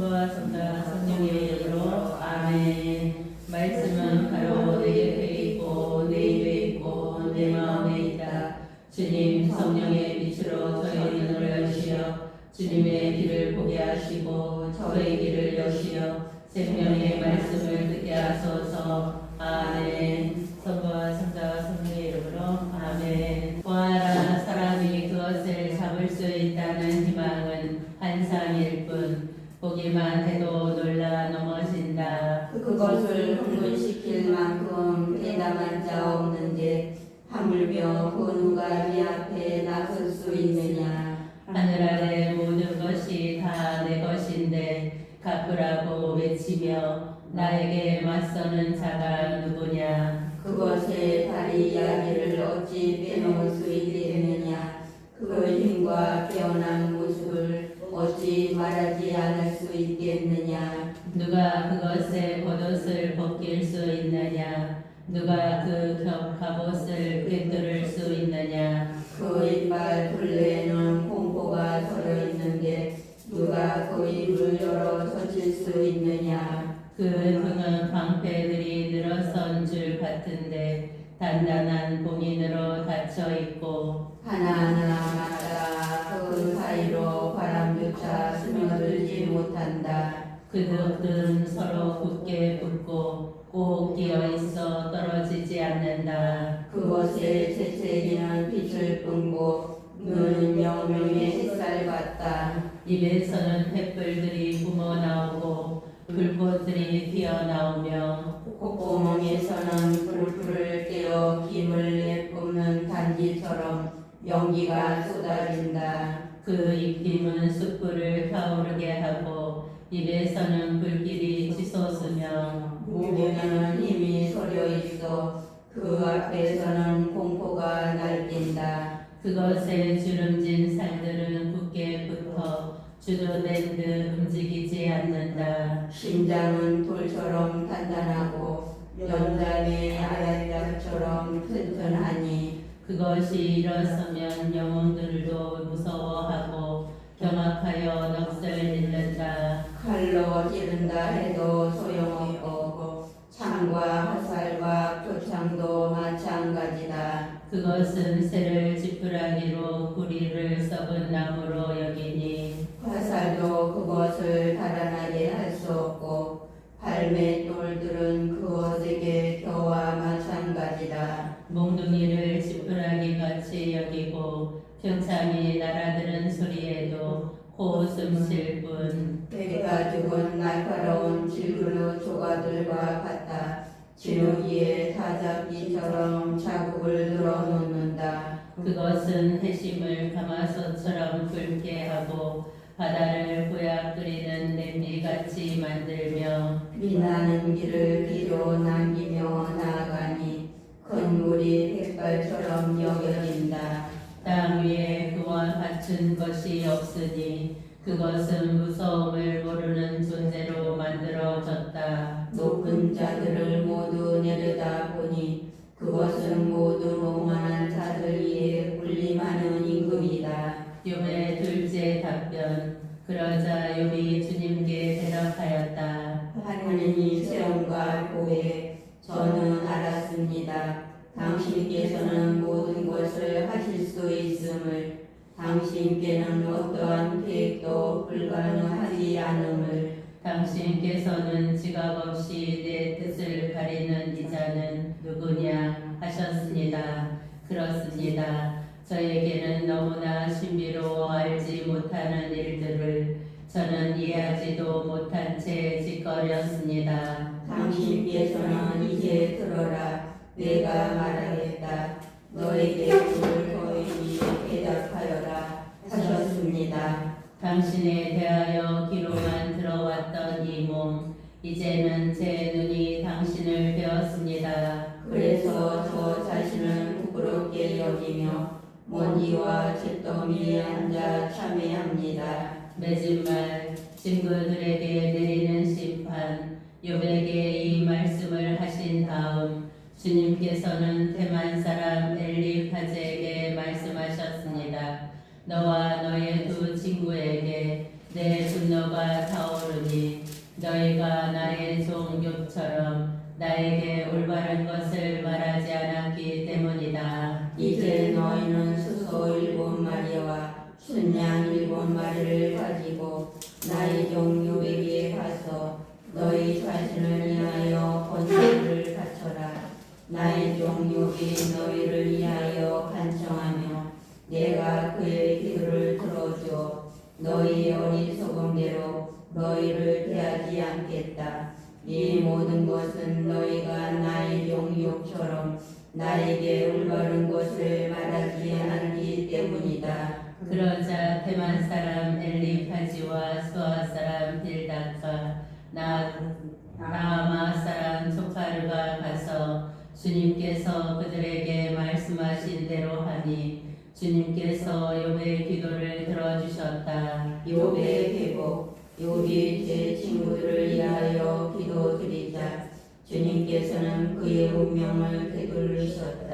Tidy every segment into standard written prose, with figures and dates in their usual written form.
성부와 성자와 성령의 이름으로 아멘. 말씀은 바로 내 옆에 있고 내 입에 있고 내 마음에 있다. 주님 성령의 빛으로 저희 눈을 여시어 주님의 길을 보게 하시고 저의 길을 여시어 생명의 말씀을 듣게 하소서. 아멘. 성부와 성자와 성령의 이름으로 아멘. 보아라, 사람이 그것을 잡을 수 있다는 희망은 환상일 뿐 보기만 해도 놀라 넘어진다. 그것을 흥분시킬 만큼 대담한 자 없는데 하물며 그 누가 네 앞에 나설 수 있느냐. 하늘 아래 모든 것이 다 내 것인데 갚으라고 외치며 나에게 맞서는 자가 누구냐. 그것의 다리 이야기를 어찌 빼놓을 수 있겠느냐. 그 힘과 깨어난 모습을 어찌 말하지 않을 수 있겠느냐. 누가 그것의 겉옷을 벗길 수 있느냐. 누가 그 갑옷을 꿰뚫을 수 있느냐. 그 이빨 둘레에는 공포가 들어있는데 누가 그 입을 열어 젖힐 수 있느냐. 그 등은 방패들이 늘어선 줄 같은데 단단한 봉인으로 닫혀 있고 하나하나마다 그 사이로 바람조차 스며들지 못한다. 그들은 서로 굳게 붙고 꼭 끼어 있어 떨어지지 않는다. 그것의 재채기는 빛을 뿜고 눈은 명명의 햇살 같다. 입에서는 횃불들이 뿜어 나오고 불꽃들이 튀어나오며 콧구멍에서는 불풀을 떼어 김을 내뿜는 단지처럼 연기가 쏟아진다. 그 입김은 숯불을 타오르게 하고 입에서는 불길이 치솟으며 목에는 힘이 서려 있어 그 앞에서는 공포가 날뛴다. 그것의 주름진 살들은 굳게 붙어 주도된 듯 움직이지 않는다. 심장은 돌처럼 단단하고 연장의 아야자처럼 튼튼하니 그것이 일어서면 영혼들도 무서워하고 경악하여 넋을 잃는다. 칼로 찌른다 해도 소용없고 창과 화살과 표창도 마찬가지다. 그것은 새를 지푸라기로 구리를 썩은 나무로 여기니 화살도 그것을 달아나게 할 수 없고 발맷돌들은 그것에게 겨와 마찬가지다. 몽둥이를 지푸라기 같이 여기고 평창이 날아드는 소리에도 호웃음 칠 뿐 배가 죽은 날카로운 질그루 조가들과 같다. 진흙이에 타잡기처럼 자국을 늘어놓는다. 그것은 해심을 가마솥처럼 굵게 하고 바다를 보약 끓이는 냄비같이 만들며 빛나는 길을 뒤로 남기며 나아가니 큰 물이 백발처럼 여겨진다. 땅 위에 그와 같은 것이 없으니 그것은 무서움을 모르는 존재로 만들어졌다. 높은 자들을 모두 내려다 보니 그것은 모두 오만한 자들 위에 군림하는 임금이다. 욥의 둘째 답변. 그러자 욥이 주님께 대답하였다. 하나님이 세움과 보혜 저는 알았습니다. 당신께서는 모든 것을 하실 수 있음을 당신께는 어떠한 계획도 불가능하지 않음을 당신께서는 지각 없이 내 뜻을 가리는 이자는 누구냐 하셨습니다. 그렇습니다. 저에게는 너무나 신비로워 알지 못하는 일들을 저는 이해하지도 못한 채 짓거렸습니다. 당신께서는 이제 들어라. 내가 말하겠다. 너에게 불을 거인이 대답하여라 하셨습니다. 당신에 대하여 귀로만 들어왔던 이 몸 이제는 제 눈이 당신을 배웠습니다. 그래서 저 자신을 부끄럽게 여기며 먼지와 잿더미에 앉아 참회합니다. 맺은 말 친구들에게 내리는 심판 욥에게 이 말씀을 하신 다음 주님께서는 대만 사람 엘리파즈에게 말씀하셨습니다. 너와 너의 두 친구에게 내 분노가 타오르니 보니 너희가 나의 종 욥처럼 나에게 올바른 것을 말하지 않았기 때문이다. 이제 너희는 수소 7마리와 순양 7마리를 가지고 나의 종 욥에게 가서 너희 자신을 위하여 번제를 바쳐라. 나의 종 욥이 너희를 위하여 간청하며 내가 그의 기도를 들어주어 너희 어리석음대로 너희를 대하지 않겠다. 이 모든 것은 너희가 나의 종 욥처럼 나에게 올바른 것을 말하지 않았기 때문이다. 그러자 테만 사람 엘리파지와 수아 사람 빌닷과 나아마 사람 소카르가 가서 주님께서 그들에게 말씀하신 대로 하니 주님께서 욥의 기도를 들어주셨다. 욥의 회복. 욥이 제 친구들을 위하여 기도드리자 주님께서는 그의 운명을 되돌리셨다.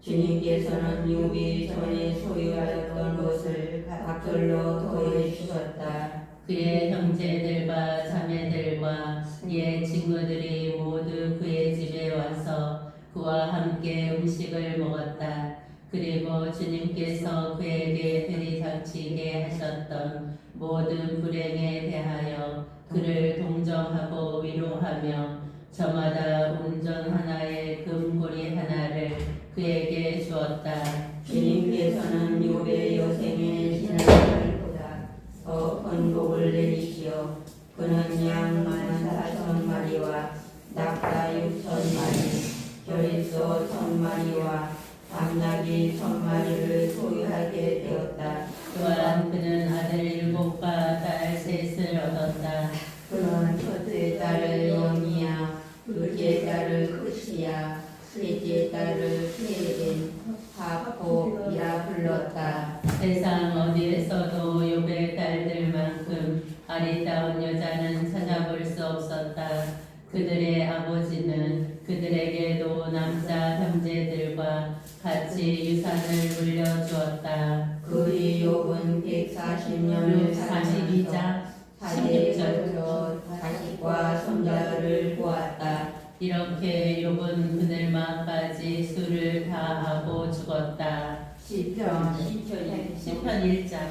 주님께서는 욥이 전에 소유하였던 것을 각절로 더해 주셨다. 그의 형제들과 자매들과 그의 친구들이 모두 그의 집에 와서 그와 함께 음식을 먹었다. 그리고 주님께서 그에게 들이닥치게 하셨던 모든 불행에 대하여 그를 동정하고 위로하며 저마다 운전 하나에 금고리 하나를 그에게 주었다. 주님께서는 욥의 여생의 지난날보다 더 큰 복을 내리시어 그는 양 14,000마리와 낙타 6,000마리, 겨릿소 1,000마리와 암나귀 1,000마리를 소유하게 되었다. 또한 그는 아들 7과 딸 3을 얻었다. 그는 첫째 딸을 영이야, 둘째 딸을 크시야, 셋째 딸을 케레겐, 하복이라 불렀다. 세상 어디에서도 욥의 딸들만큼 아리따운 여자는 찾아볼 수 없었다. 그들의 아버지는 그들에게도 남자 형제들과 같이 유산을 물려주었다. 그의 욥은 140년을 살면서 42장 4대에서 자식과 손자들을 보았다. 이렇게 욥은 그들만까지 수를 다하고 죽었다. 시편 10편 1장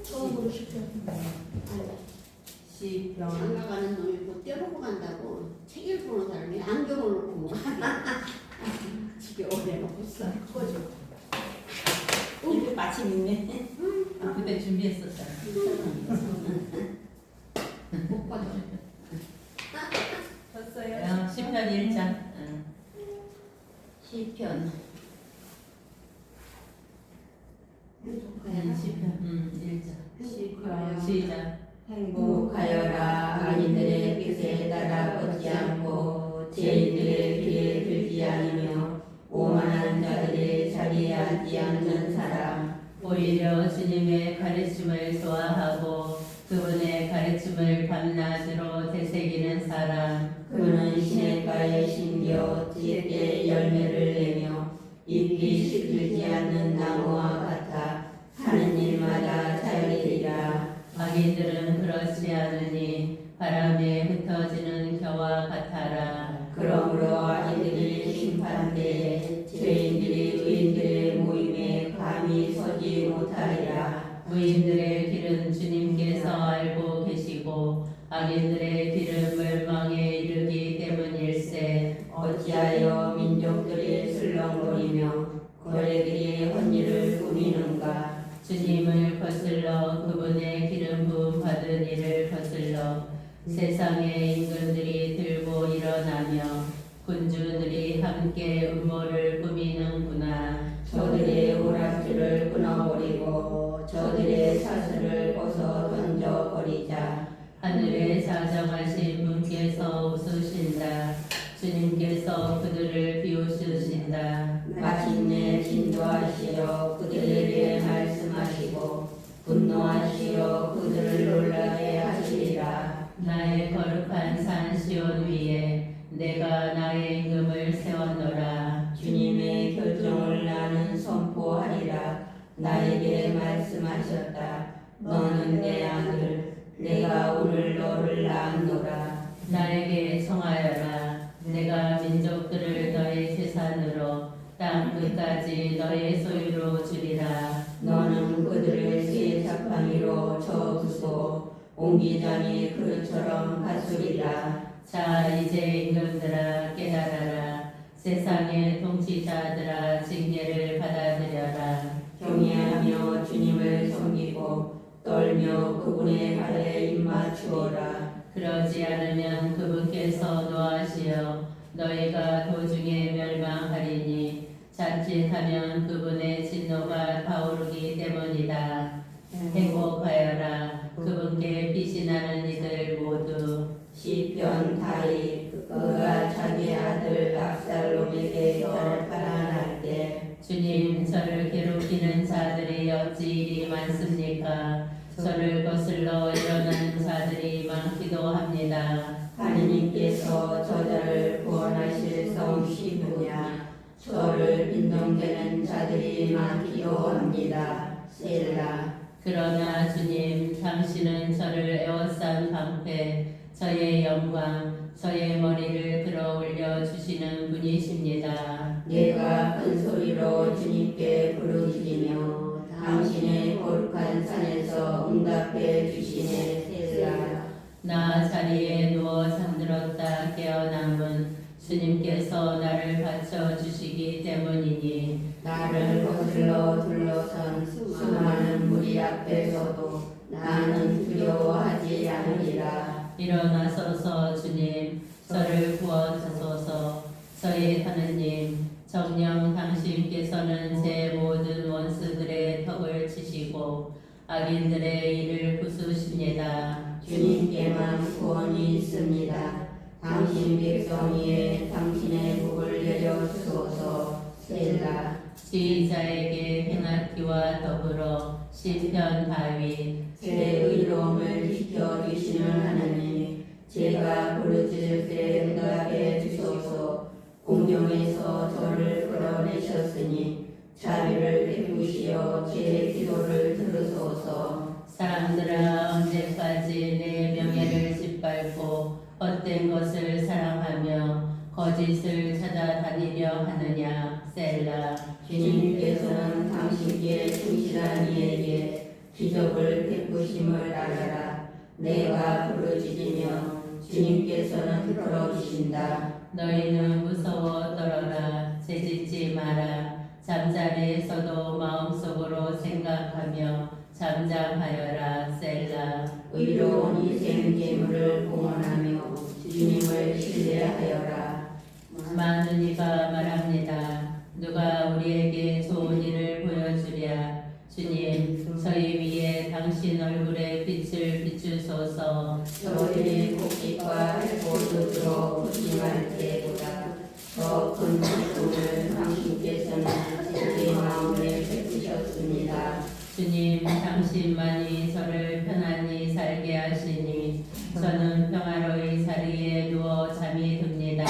처음으로 시편. 시편 장가 가는 놈이 뭐 떼보고 간다고 책 읽고 오는 사람이 안경을 놓고 집에 오래 놓고 써. 꺼져. 이렇게 마침 있네. 아, 그때 준비했었잖아. 못 꺼져. 졌어요. 10편 1장 시편 10편 1장 시편 시작. 행복하여라. 악인들의 뜻에 따라 걷지 않고 죄인들의 길에 들지 않으며 오만한 자들의 자리에 앉지 않는 사람. 오히려 주님의 가르침을 좋아하고 그분의 가르침을 밤낮으로 되새기는 사람. 그는 시냇가에 심겨 짙게 열매를 내며 잎이 시들지 않는 나무와 같아 하는 일마다 잘 되리라. 악인들은 그렇지 않으니 바람에 흩어지는 겨와 같아라. 그러므로 악인들이 심판대에 죄인들이 의인들의 모임에 감히 서지 못하리라. 의인들의 길은 주님께서 알고 계시고 악인들의 길은 멸망에 이르기 때문일세. 어찌하여 민족들이 슬렁거리며 거래들이 헛일을 꾸미는가. 주님을 거슬러 그분의 기름 부음 받은 이를 거슬러 세상의 임금들이 들고 일어나며 군주들이 함께 음모를 꾸미는구나. 저들의 오락줄을 끊어버리고 저들의 사슬을 벗어 던져버리자. 하늘에 자정하신 분께서 웃으신다. 주님께서 그들을 비웃으신다. 마침내 진도하시어 그들에게 말씀하시고 분노하시어 그들을 놀라게 하시리라. 나의 거룩한 산 시온 위에 내가 나의 임금을 세웠노라. 주님의 결정을 나는 선포하리라. 나에게 말씀하셨다. 너는 내 아들, 내가 오늘 나에게 청하여라. 내가 민족들을 너의 재산으로 땅 끝까지 너의 소유로 주리라. 너는 그들을 새 자팡이로 저으소 옹기장이 그릇처럼 다스리라. 자, 이제 임금들아 깨달아라. 세상의 통치자들아 징계를 받아들여라. 경외하며 주님을 섬기고 떨며 그분의 발에 입맞추어라. 그러지 않으면 그분께서 노하시어 너희가 도중에 멸망하리니 자칫하면 그분의 진노가 타오르기 때문이다. 행복하여라. 그분께 빛이 나는 이들 모두. 시편 다윗 그가 자기 아들 압살롬에게 혀를 발언할 때 주님, 저를 괴롭히는 자들이 어찌 이리 많습니까? 저를 거슬러 일어나는 자들이 많기도 합니다. 하느님께서 저자를 구원하실 성시느냐 저를 빈정대는 자들이 많기도 합니다. 셀라. 그러나 주님, 당신은 저를 에워싼 방패, 저의 영광, 저의 머리를 들어올려 주시는 분이십니다. 내가 큰 소리로 주님께 부르짖으며 당신의 거룩한 산에서 응답해 주시네. 셀라. 나 자리에 누워 잠들었다 깨어남은 주님께서 나를 받쳐 주시기 때문이니 나를 거슬러 둘러선 수많은 무리 앞에서도 나는 두려워하지 않으리라. 일어나소서 주님, 저를 구원하소서. 저희 하느님, 정녕 당신께서는 제 모든 원수들의 턱을 치시고 악인들의 일을 부수십니다. 주님께만 구원이 있습니다. 당신 백성 위에 당신의 복을 내려 주소서. 셀라. 지휘자에게 행하기와 더불어 시편 다윗. 제 의로움을 지켜주시는 하나님, 제가 부르짖을 때 응답해 주소서. 공경에서 저를 끌어내셨으니 자비를 베푸시어 제 기도를 들으소서. 사람들아, 언제까지 내 명예를 짓밟고 헛된 것을 사랑하며 거짓을 찾아다니려 하느냐. 셀라. 주님께서는 당신께 충실한 이에게 기적을 베푸심을 알아라. 내가 부르짖으며 주님께서는 들어주신다. 너희는 무서워 떨어라. 재짓지 마라. 잠자리에서도 마음속으로 생각하며 잠잠하여라. 셀라. 의로운 희생 제물을 공헌하며 주님을 신뢰하여라. 많은 이가 말합니다. 누가 우리에게 좋은 일을 보여주랴. 주님, 저희 위에 당신 얼굴의 빛을 비추소서. 저희의 곡식과 해보듯으로 부심할 때보다 더 큰 기쁨을 당신께서는 제 마음에 베푸셨습니다. 주님, 당신만이 저를 편안히 살게 하시니 저는 평화로이 자리에 누워 잠이 듭니다.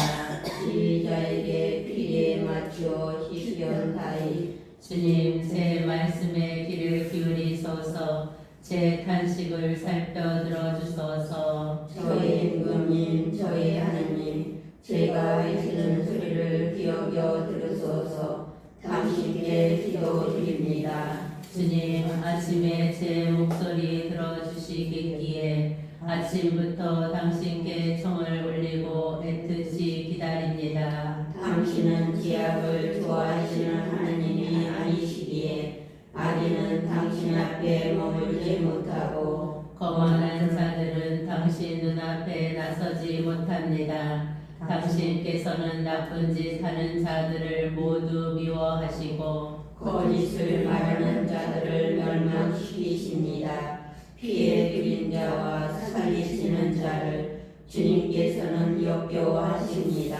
지휘자에게 피리에 맞추어 시편 다윗. 주님, 제 말씀에 귀를 기울이소서. 제 탄식을 살펴 들어주소서. 저의 임금님, 저의 하느님, 제가 외치는 소리를 기억여 들으소서. 당신께 기도드립니다. 주님, 아침에 제 목소리 들어주시겠기에 아침부터 당신께 청을 올리고 애틋이 기다립니다. 당신은 기약을 좋아하시는 하느님이 아니시기에 아기는 당신 앞에 머물지 못하고 거만한 자들은 당신 눈앞에 나서지 못합니다. 당신께서는 나쁜 짓 하는 자들을 모두 미워하시고 거짓을 말하는 자들을 멸망시키십니다. 피해 드린 자와 살리시는 자를 주님께서는 역겨워하십니다.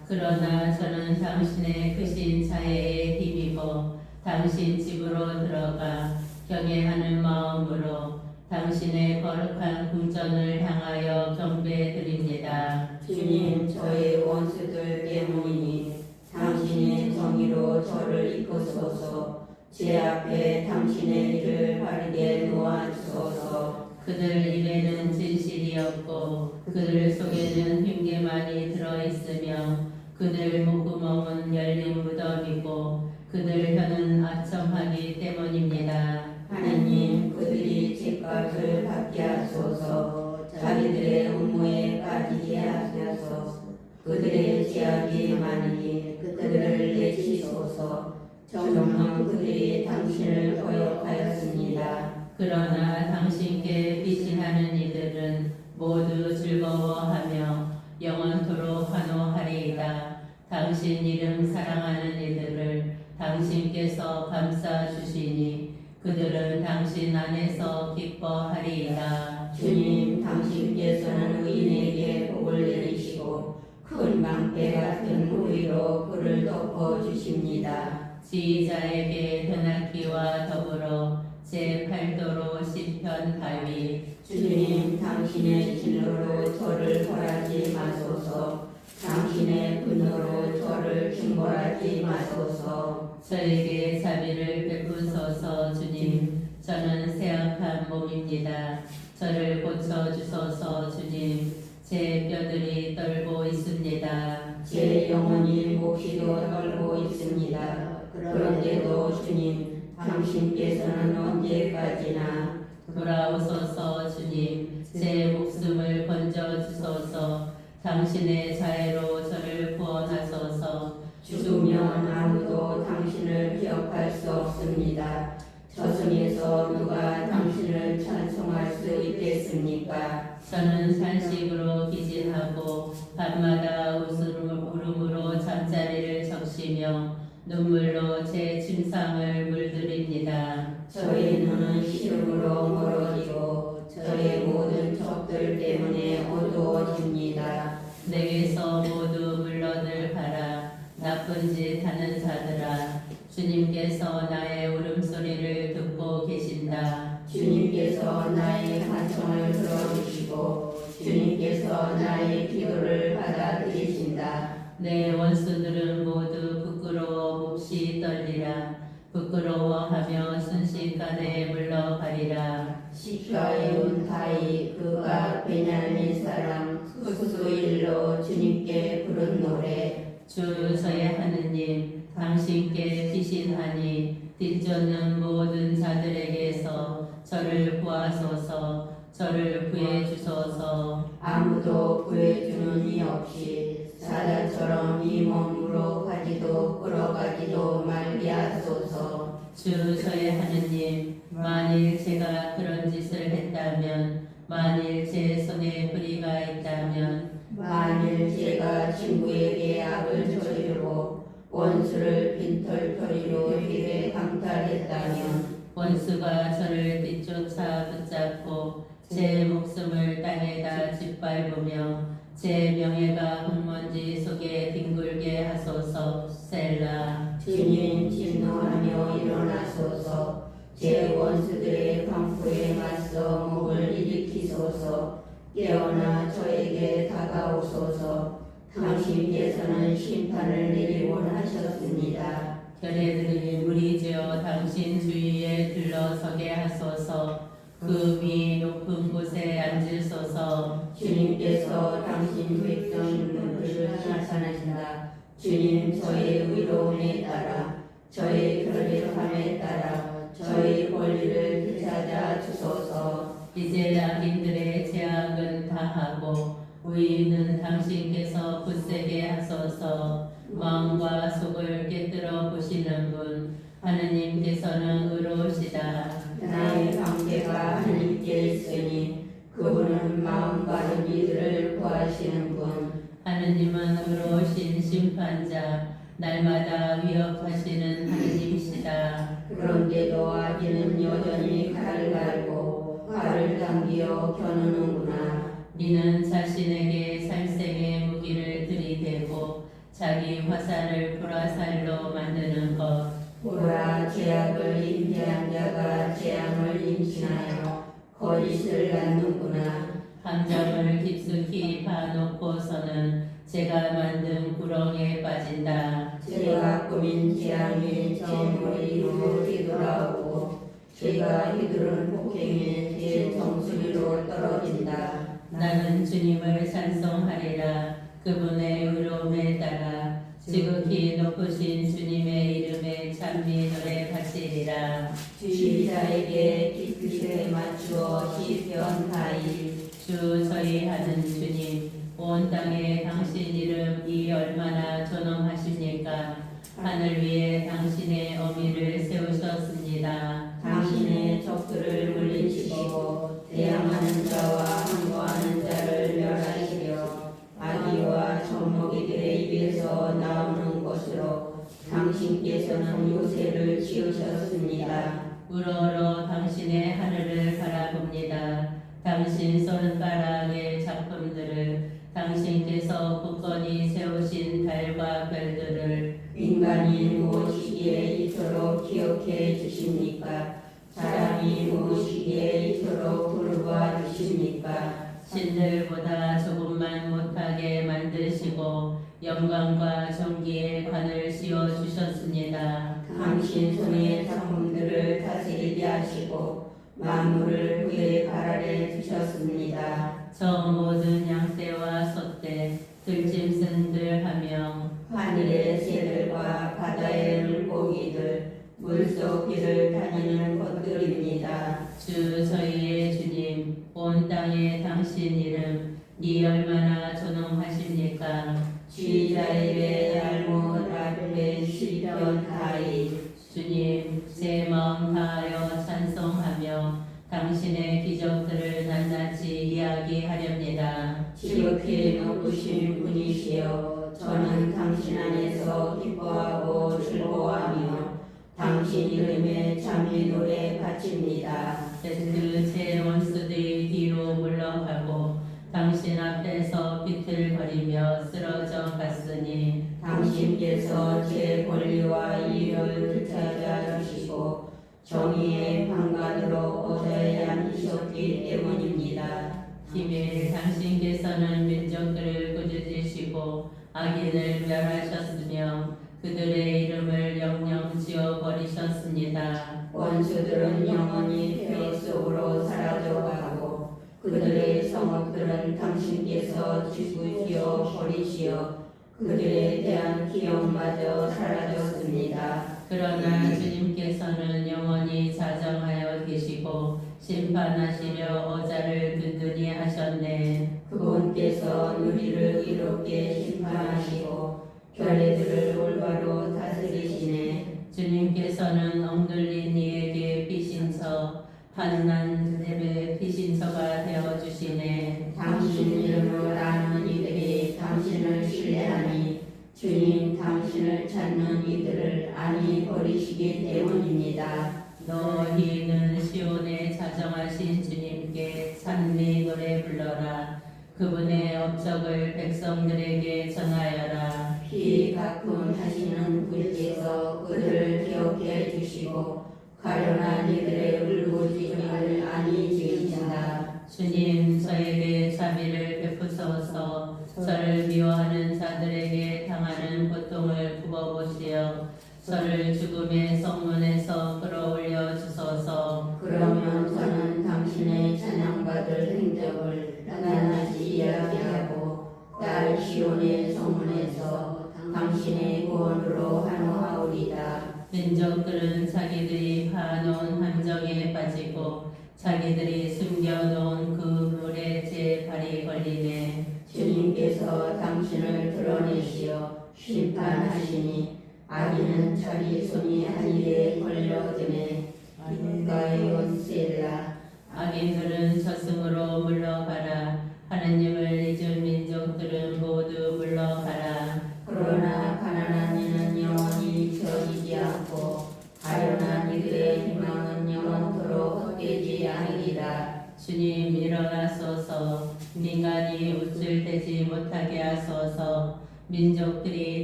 그러나 저는 당신의 크신 자애에 힘입어 당신 집으로 들어가 경외하는 마음으로 당신의 거룩한 궁전을 향하여 경배드립니다. 주님, 저의 원수들 때문이니 당신의 정의로 저를 이끄소서. 제 앞에 당신의 일을 바르게 놓아주소서. 그들 입에는 진실이 없고 그들 속에는 흉계만이 들어있으며 그들 목구멍은 열린 무덤이고 그들 혀는 악청하기 때문입니다. 하나님 그들이 죄값을 받게 하소서. 자기들의 음모에 빠지게 하소서. 그들의 죄악이 많으니 그들을 내치소서. 정녕 그들이 당신을 거역하였습니다. 그러나 당신께 피신하는 이들은 모두 즐거워하며 영원토록 환호하리이다. 당신 이름 사랑하는 이들을 당신께서 감싸 주시니 그들은 당신 안에서 기뻐하리이다. 주님 당신께서는 의인에게 복을 내리시고 큰 망대 같은 후위로 그를 덮어주십니다. 지휘자에게 현악기와 더불어 제8도로 시편 다윗. 주님 당신의 진로로 저를 벌하지 마소서. 당신의 분노로 저를 징벌하지 마소서. 저에게 자비를 베푸소서. 주님, 저는 쇠약한 몸입니다. 저를 고쳐주소서. 주님, 제 뼈들이 떨고 있습니다. 제 영혼이 몹시도 떨고 있습니다. 그런데도 주님 당신께서는 언제까지나 돌아오소서. 주님, 제 목숨을 건져주소서. 당신의 자애로 저를 구원하소서. 죽으면 아무도 당신을 기억할 수 없습니다. 저승에서 누가 당신을 찬송할 수 있겠습니까? 저는 산식으로 기진하고 밤마다 울음으로 잠자리를 적시며 눈물로 제 침상을 물들입니다. 저의 눈은 시름으로 멀어지고 저의 모든 적들 때문에 어두워집니다. 내게서 모두 물러들 가라. 나쁜 짓 하는 자들아. 주님께서 나의 울음소리를 듣고 계신다. 주님께서 나의 간청을 들어주시고 주님께서 나의 기도를 받아들이신다. 내 원수들은 모두 부끄러워 몹시 떨리라. 부끄러워하며 순식간에 물러가리라. 시가에 온 다이 그가 베냐민 사람 후스일로 주님께 부른 노래. 주 저의 하느님, 당신께 피신하니 뒤쫓는 모든 자들에게서 저를 구하소서. 저를 구해 주소서. 아무도 구해주는 이 없이 사자처럼 이 몸으로 가지도 끌어가지도 말게 하소서. 주 저의 하느님, 만일 제가 그런 짓을 했다면, 만일 제 손에 불의가 있다면, 만일 제가 친구에게 악을 저지르고 원수를 빈털터리로 입에 강탈했다면 원수가 저를 뒤쫓아 붙잡고 제 목숨을 땅에다 짓밟으며 제 명예가 흙먼지 속에 뒹굴게 하소서. 셀라. 주님 진노하며 일어나소서. 제 원수들의 강포에 맞서 목을 일으키소서. 깨어나 저에게 다가오소서. 당신께서는 심판을 내리곤 하셨습니다. 결례들이 무리지어 당신 주위에 들러서게 하소서. 그 위 높은 곳에 앉으소서. 주님께서 당신 백성들을 나타내신다. 주님 저의 의로움에 따라 저의 결백함에 따라 저의 권리를 되찾아 주소서. 이제 악인들의 제약은 다하고 의인은 당신께서 굳세게 하소서. 마음과 속을 깨뜨려 보시는 분 하느님께서는 의로우시다. 나의 관계가 하나님께 있으니 그분은 마음 바른 이들을 구하시는 분. 하느님은 의로우신 심판자, 날마다 위협하시는 하느님이시다. 그런데도 악인은 여전히 칼을 갈고 활을 당기어 겨누는구나. 이는 자신에게 살생의 무기를 들이대고 자기 화살을 불화살로 만드는 것. 보라 죄악을 임대한 자가 재앙을 임신하여 거짓을 낳는구나. 함정을 깊숙이 파놓고서는 제가 만든 구렁에 빠진다. 제가 꾸민 재앙이 제 머리로 뒤돌아오고 제가 휘두른 폭행이 제 정수리로 떨어진다. 나는 주님을 찬송하리라. 그분의 의로움에 따라 지극히 높으신 주님의 이름에 찬미 노래 바치리라. 주의자에게 기쁘게 맞추어 시편 가이 주 저희 하는 주님, 온 땅에 당신 이름이 얼마나 존엄하십니까? 하늘 위에 당신의 어미를 세우셨습니다. 당신의 적들을 물리치시고 대항하는 자와 항거하는 자를 멸하시려 아기와 젖먹이들의 입에서 나오는 것으로 당신께서는 요새를 지으셨습니다. 우러러 당신의 하늘을 바라봅니다. 당신 손가락의 작품들을 당신께서 굳건히 세우신 달과 별들을 인간이 무엇이기에 이토록 기억해 주십니까? 사람이 무엇이기에 이토록 돌봐 주십니까? 신들보다 조금만 못하게 만드시고 영광과 존귀의 관을 씌워 주셨습니다. 당신 손의 작품들을 다스리게 하시고 만물을 그의 발 아래 두셨습니다. 저 모든 양떼와 소떼, 들짐승들 하며 하늘의 새들과 바다의 물고기들, 물속 길을 다니는 것들입니다. 주 저희의 주님, 온 땅에 당신 이름 이 얼마나 존엄하십니까? 지자의 알못 앞에 시편 가이 주님, 제 마음 다하여 찬송하며 당신의 기적들을 낱낱이 이야기하렵니다. 지극히 높으신 분이시여 저는 당신 안에서 기뻐하고 즐거워하며 당신 이름에 찬미 노래 바칩니다. 제 원수들이 뒤로 물러가고 당신 앞에서 비틀거리며 쓰러져 갔으니 당신께서 제 권리와 이익을 되찾아 주시고 정의의 방관으로 얻어야 하셨기 때문입니다. 비밀 당신께서는 민족들을 꾸짖으시고 악인을 멸하셨으며 그들의 이름을 영영 지워버리셨습니다. 원수들은 영원히 폐허 속으로 사라져가고 그들의 성읍들은 당신께서 지우시어 버리시어 그들에 대한 기억마저 사라졌습니다. 그러나 주님께서는 영원히 자정하여 계시고 심판하시려 어자를 든든히 하셨네. 그분께서 누리를 이롭게 심판하시고 결례들을 올바로 다스리시네. 주님께서는 억눌린 이에게 피신처 환난 랩의 피신처가 되어주시네. 당신 이름을 아는 이들이 당신을 신뢰하니 주님 당신을 찾는 이들을 안히 버리시기 때문입니다. 너희는 시온에 자정하신 주님께 찬미 노래 불러라. 그분의 업적을 백성들에게 전하여라. 피 가끔 하시는 분께서 그들을 기억해 주시고 가련한 이들의 울부짖음을 안히 지으신다. 주님 저에게 자비를 베푸소서. 저를 미워하는 자들에게 당하는 고통을 굽어보시어 저를 죽음의 성문에서 끌어올려 주소서. 그러면 저는 당신의 찬양받을 행적을 낱낱이 이야기하고 딸 시온의 성문에서 당신의 구원으로 환호하오리다. 민족들은 자기들이 파놓은 함정에 빠지고 자기들이 숨겨놓은 그 물에 제 발이 걸리네. 주님께서 당신을 드러내시어 심판하시니 악인은 자기 손이 한 일에 걸려드네. 이가이온 셀라. 악인들은 저승으로 물러가라. 하느님을 잊은 민족들은 모두 물러가라. 그러나 가난한 이는 영원히 저지지 않고 가련한 이들의 희망은 영원토록 헛되지 않으리라. 주님 일어나소서. 민간이 우쭐대지 못하게 하소서. 민족들이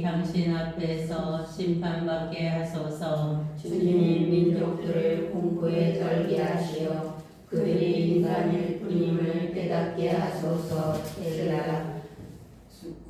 당신 앞에서 심판받게 하소서. 주님이 민족들을 공포에 떨게 하시어 그들이 인간일 뿐임을 깨닫게 하소서. 셀라.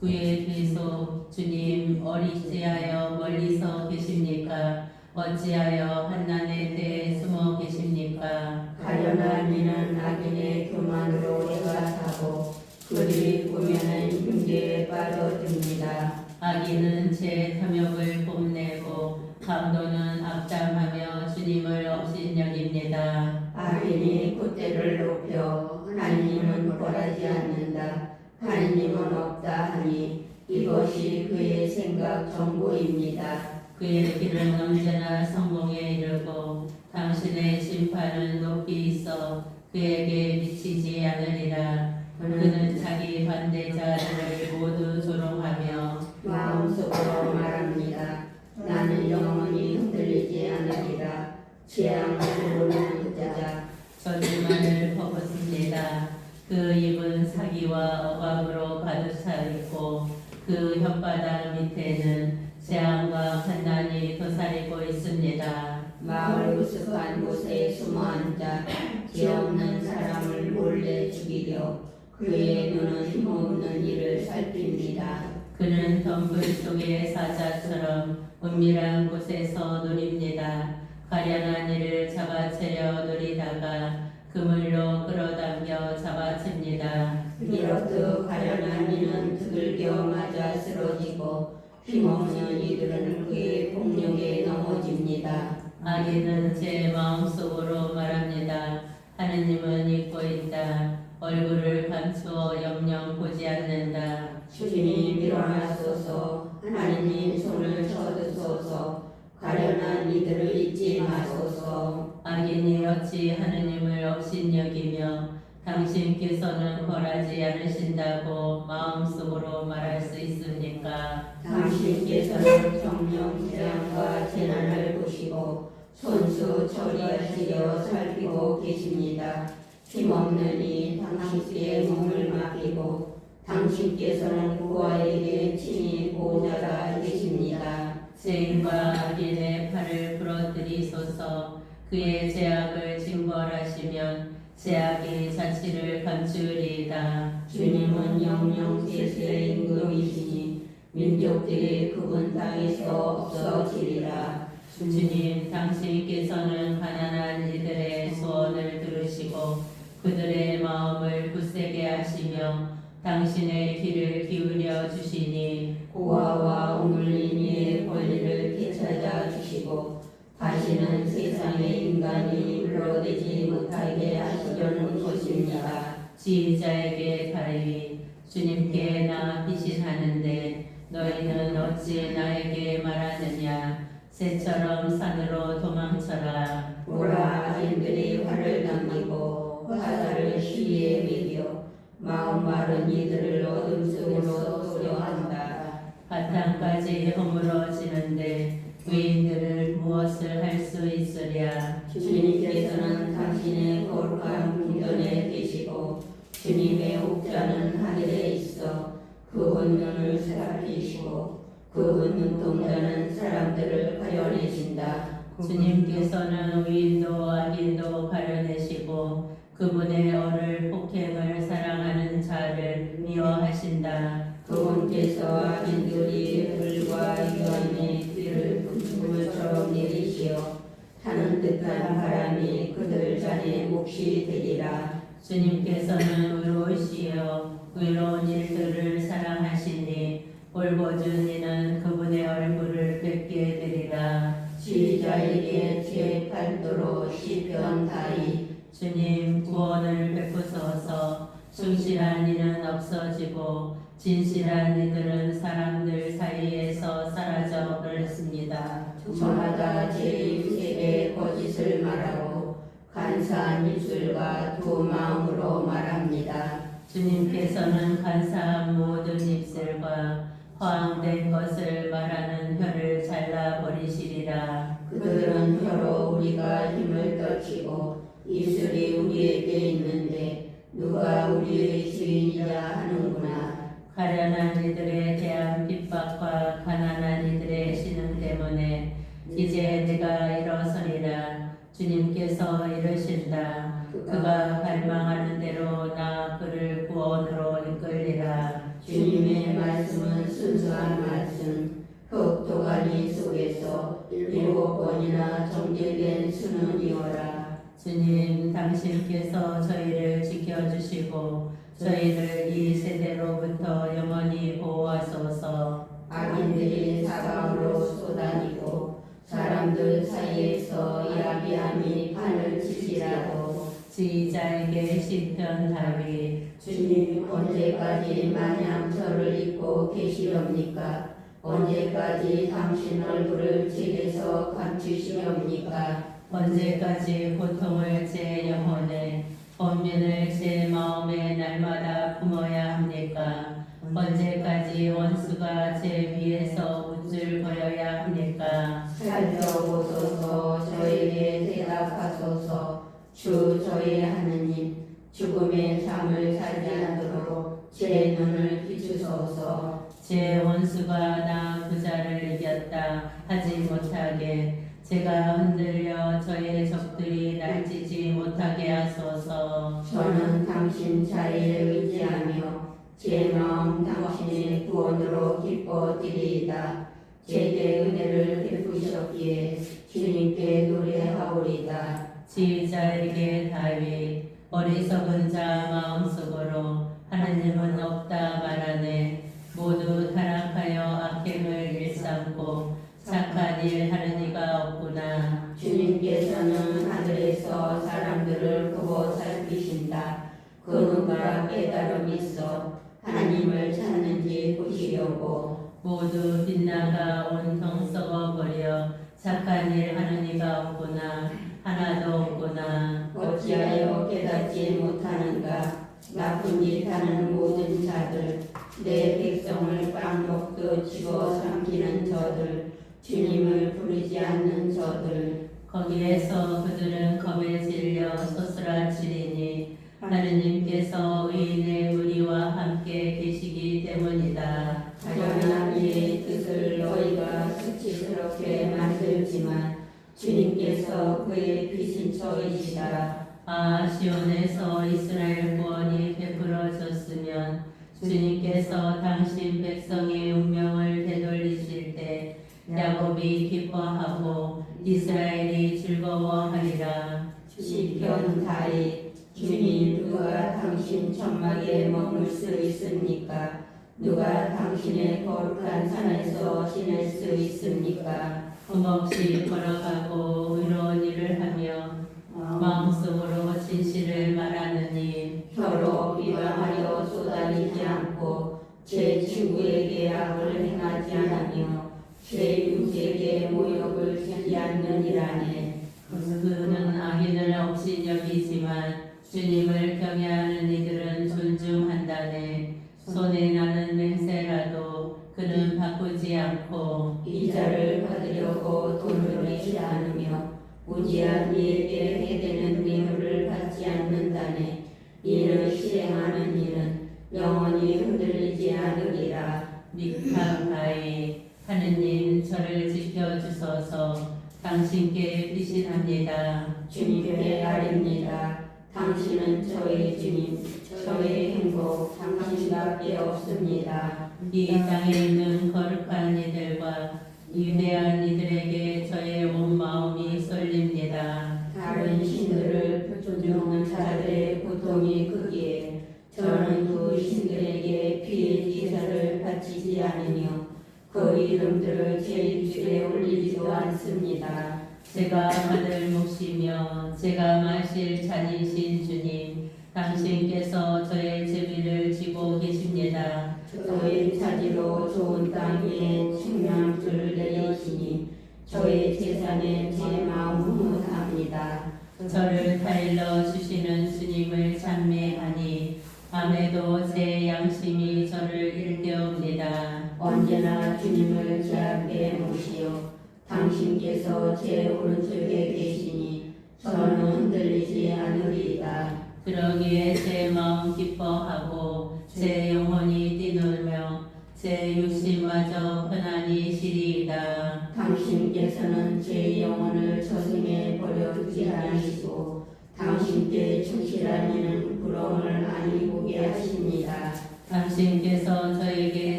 구의 비소 주님 어리지하여 멀리서 계십니까? 어찌하여 한난의 때에 숨어 계십니까? 가련한 이는 악인의 교만으로 애가 타고 그들이 보면은 흉계에 빠져듭니다. 악인은 제 탐욕을 뽐내고 강도는 악담하며 주님을 업신여깁니다. 악인이 콧대를 높여 하나님은 벌하지 않는다. 하나님은 없다 하니 이것이 그의 생각 전부입니다. 그의 길은 언제나 성공에 이르고 당신의 심판은 높이 있어 그에게 미치지 않으리라. 그는 자기 반대자들을 모두 조롱하며 마음속으로 말합니다. 나는 영원히 흔들리지 않으리라. 재앙을 모르는 자자 저주만을 퍼붓습니다. 그 입은 사기와 억압으로 가득 차 있고 그 혓바닥 밑에는 재앙과 환난이 도사리고 있습니다. 마을 우습한 곳에 숨어 앉아 죄 없는 사람을 몰래 죽이려 그의 눈은 힘없는 이를 살핍니다. 그는 덤불 속의 사자처럼 은밀한 곳에서 누립니다. 가련한 이를 잡아채려 누리다가 그물로 끌어당겨 잡아챕니다. 이렇듯 가련한 이는 두들겨 맞아 쓰러지고 힘없는 이들은 그의 폭력에 넘어집니다. 악인은 제 마음속으로 말합니다. 하느님은 잊고 있다. 얼굴을 감추어 영영 보지 않는다. 주님이 밀어나소서. 하나님 손을 쳐드소서. 가련한 이들을 잊지 마소서. 악인이 어찌 하느님을 업신여기며 당신께서는 벌하지 않으신다고 마음속으로 말할 수 있습니까? 당신께서는 정령 재앙과 재난을 보시고 손수 처리하시려 살피고 계십니다. 힘없는 이 당신께 몸을 맡기고 당신께서는 그와에게 친히 보호자가 되십니다. 죄인과 악인의 팔을 부러뜨리소서. 그의 죄악을 징벌하시면 죄악이 자취를 감추리이다. 주님은 영영 세세의 임금이시니 민족들이 그분 땅에서 없어지리라. 주님, 당신께서는 가난한 이들의 소원을 들으시고 그들의 마음을 굳세게 하시며 당신의 귀를 기울여 주시니 고아와 우물린 이의 권리를 되찾아 주시고 다시는 세상에 인간이 불러대지 못하게 하시려는 것입니다. 지휘자에게 가리 주님께 나 피신하는데 너희는 어찌 나에게 말하느냐. 새처럼 산으로 도망쳐라. 보라, 악인들이 활을 당기고 화살을 시위에 매겨 마음 마른 이들을 어둠 속으로 소려한다. 바탕까지 허물어지는데 의인들을 무엇을 할 수 있으랴. 주님께서는 당신의 거룩한 궁전에 계시고 주님의 옥자는 하늘에 있어 그분 눈을 살피시고 그분 눈동자는 사람들을 가려내신다. 주님께서는 의인도 악인도 가려내시고 그분의 어를 폭행을 사랑하는 자를 미워하신다. 그분께서 악인들이 불과 유한의 비를 불처럼 내리시어 타는 듯한 바람이 그들 잔에 몫이 되리라. 주님께서는 의로우시여 의로운 일들을 사랑하시니 올보준 이는 그분의 얼굴을 뵙게 되리라. 지휘자에게 제 팔도로 시편 다이. 주님 구원을 베푸소서. 충실한 이는 없어지고 진실한 이들은 사람들 사이에서 사라져 버렸습니다. 저마다 제 입술에 거짓을 말하고 간사한 입술과 두 마음으로 말합니다. 주님께서는 간사한 모든 입술과 허황된 것을 말하는 혀를 잘라버리시리라. 그들은 혀로 우리가 힘을 떨치고 입술이 우리에게 있는데 누가 우리의 주인이자 하는구나. 가련한 이들에 대한 핍박과 가난한 이들의 신음 때문에 이제 내가 일어서리라. 주님께서 이르신다. 그가 갈망하는 대로 나 그를 구원으로 이끌리라. 주님의 말씀은 순수한 말씀, 흙도가니 속에서 7번이나 정제된 수는이어라. 주님, 당신께서 저희를 지켜주시고 저희를 이 세대로부터 영원히 보호하소서. 악인들이 사방으로 쏘다니고 사람들 사이에서 야비함이 판을 치시라도 지휘자에게 시편 다윗. 주님 언제까지 마냥 저를 잊고 계시렵니까? 언제까지 당신 얼굴을 제게서 감추시렵니까? 언제까지 고통을 제 영혼에 번민을 제 마음에 날마다 품어야 합니까? 언제까지 원수가 제 위에서 우쭐거려야 합니까? 살펴보소서 저에게 대답하소서 주 저희 하느님 죽음의 잠을 자지 않도록 제 눈을 비추소서 제 원수가 나 부자를 이겼다 하지 못하게 제가 흔들려 저의 적들이 날뛰지 못하게 하소서. 저는 당신 자리에 의지하며 제 마음 당신의 구원으로 기뻐드리이다 제게 은혜를 베푸셨기에 주님께 노래하오리다 지휘자에게 다윗. 어리석은 자 마음속으로 하나님은 없다 말하네. 모두 타락하여 악행을 일삼고 착한 일 하는 이가 없구나. 주님께서는 하늘에서 사람들을 보고 살피신다 그 누가 깨달음이 있어 하나님을 찾는지 보시려고 모두 빗나가 온통 썩어버려 착한 일 하는 이가 없구나. 하나도 없구나. 어찌하여 깨닫지 못하는가 나쁜 일 하는 모든 자들 내 백성을 빵 먹듯 집어 삼키는 저들 주님을 부르지 않는 저들 거기에서 그들은 겁에 질려 소스라치리니 하느님께서 의인의 무리와 함께 계시기 때문이다. 가련한 이의 뜻을 너희가 수치스럽게 만들지만 주님께서 그의 비신처이시다 아 시온에서 이스라엘 구원이 베풀어졌으면 주님께서 당신 백성의 운명을 되돌리실 때 야곱이 기뻐하고 이스라엘이 즐거워하리라. 시편 다윗 주님 누가 당신 천막에 머물 수 있습니까? 누가 당신의 거룩한 산에서 지낼 수 있습니까? 흠없이 걸어가고 의로운 일을 하며 마음속으로 진실을 말하느니 혀로 비방하려 쏟아지지 않고 제 친구에게 악을 행하지 않으며 제 육에게 모욕을 주지 않느니라네. 그는 악인을 없이 여기지만 주님을 경외하는 이들은 존중한다네. 손에 나는 냄새라도 그는 바꾸지 않고 이자를 받으려고 돈을 내지 않으며 무지한 이에게 해대는 뇌물을 받지 않는다네. 이를 실행하는 이는 영원히 흔들리지 않으리라. 미카바이 하느님 저를 지켜주소서. 당신께 피신합니다. 주님께 아립니다. 당신은 저의 주님, 저의 행복, 당신밖에 없습니다. 이 땅에 있는 거룩한 이들과 위대한 이들에게 저의 온 마음이 쏠립니다. 다른 신들을 존중하는 자들의 고통이 크기에 저는 그 신들에게 피의 제사를 바치지 않으며 그 이름들을 제 입술에 올리지도 않습니다. 제가 받을 몫이며 제가 마실 잔이신 주님, 당신께서 저의 제비를 지고 계십니다. 저의 차지로 좋은 땅 위에 식량줄 내리시니 저의 재산에 제 마음 흐뭇합니다. 저를 타일러 주시는 주님을 찬미하니 밤에도 제 양심이 저를 일깨웁니다. 언제나 주님을 제 앞에 모시어 당신께서 제 오른쪽에 계시니 저는 흔들리지 않으리이다. 그러기에 제 마음 기뻐하고 제 영혼이 뛰놀며 제 육신마저 편안히 쉬리이다. 당신께서는 제 영혼을 저승에 버려두지 않으시고 당신께 충실한 이는 부러움을 아니 보게 하십니다. 당신께서 저에게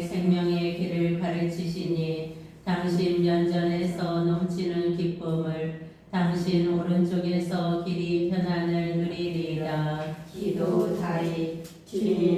생명의 길을 가르치시니 당신 면전에서 넘치는 기쁨을 당신 오른쪽에서 길이 편안을 누리리이다. 기도 다이 주님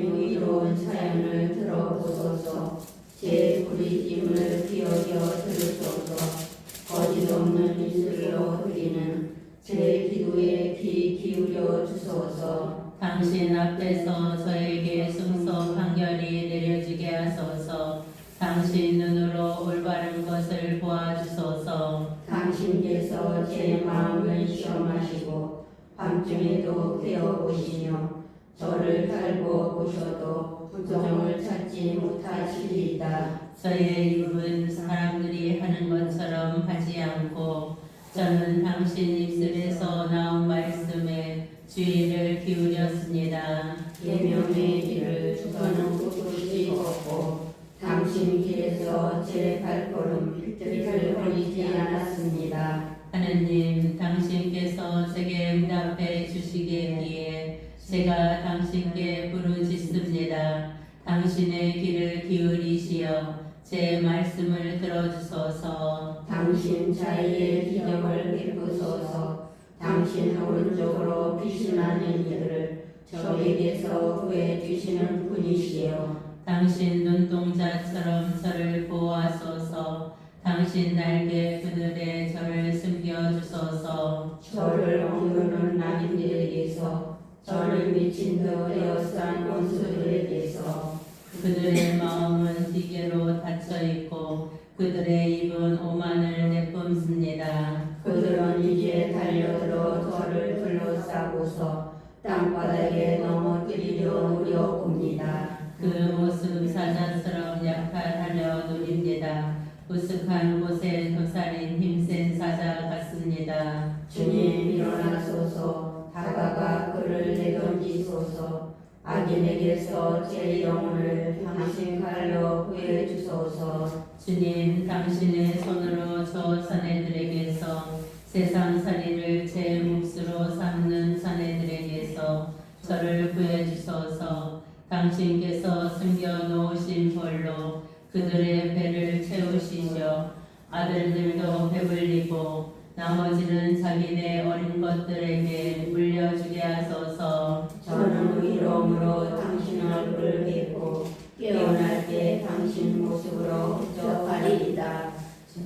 들어보소서. 제 부르짖음을 귀여겨 들으소서. 거짓 없는 입술로 드리는 제 기도에 귀 기울여 주소서. 당신 앞에서 저에게 승소 판결이 내려지게 하소서. 당신 눈으로 올바른 것을 보아주소서. 당신께서 제 마음을 시험하시고 밤중에도 깨어보시며 저를 달고 보셔도 부정을 찾지 못하시리이다. 저의 입은 사람들이 하는 것처럼 하지 않고 저는 당신 입술에서 나온 말씀에 주의를 기울였습니다. 계명의 길을 저는 꿋꿋이 걷고 당신 길에서 제 발걸음 빛을 버리지 않았습니다. 하느님, 당신께서 제게 응답해 주시기에 제가 당신께 부르짖습니다. 당신의 귀를 기울이시어 제 말씀을 들어주소서. 당신 자의의 기적을 베푸소서. 당신 오른쪽으로 피신하는 이들을 적에게서 구해 주시는 분이시여. 당신 눈동자처럼 저를 보호하소서. 당신 날개 그늘에 저를 숨겨주소서. 저를 억누르는 낙인들에게서 저를 미친 듯 에워싼 원수들에게서 그들의 마음은 기계로 닫혀있고 그들의 입은 오만을 내뿜습니다. 그들은 이제 달려들어 저를 둘러싸고서 땅바닥에 넘어뜨리려 노려봅니다. 그 모습 사자처럼 약탈하려 노립니다. 우스한 곳에 도살인 힘센 사자 같습니다. 주님 일어나소서. 다가가 그를 내던지소서. 악인에게서 제 영혼을 당신 칼로 구해주소서. 주님, 당신의 손으로 저 사내들에게서 세상 살이를 제 몫으로 삼는 사내들에게서 저를 구해주소서. 당신께서 숨겨놓으신 벌로 그들의 배를 채우시며 아들들도 배불리고 나머지는 자기네 어린 것들에게 물려주게 하소서. 저는 의로움으로 당신 얼굴을 뵙고 깨어날 때 당신 모습으로 흡족하리이다.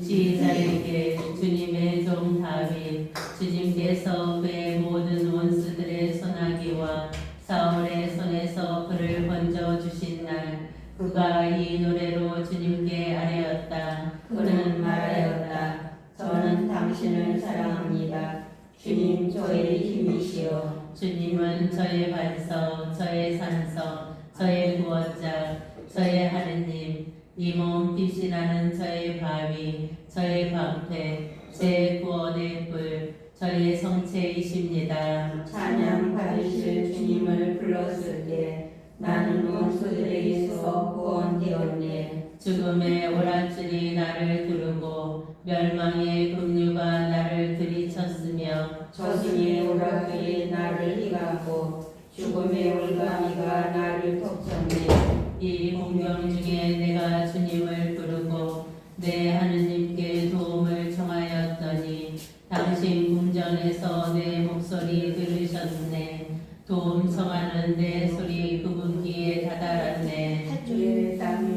지휘자에게 주님의 종 다윗, 주님께서 그의 모든 원수들의 손아귀와 사울의 손에서 그를 건져 주신 날, 그가 이 노래로 주님께 아뢰었다. 그는 말하였다. 저는 당신을 사랑합니다. 주님 저의 힘이시여. 주님은 저의 반석, 저의 산성, 저의 구원자, 저의 하느님, 이 몸 빛이 나는 저의 바위, 저의 방패, 제 구원의 뿔, 저의 성체이십니다. 찬양 받으실 주님을 불렀을 때 나는 원수들에게서 구원되었네. 죽음의 오랏줄이 나를 두르고 멸망의 급류가 나를 들이쳤으며 저승의 오락들이 나를 휘감고 죽음의 올가미가 나를 덮쳤네. 이 공경 중에 내가 주님을 부르고 내 하느님께 도움을 청하였더니 당신 궁전에서 내 목소리 들으셨네. 도움 청하는 내 소리 그분 귀에 다다랐네. 주의 땅을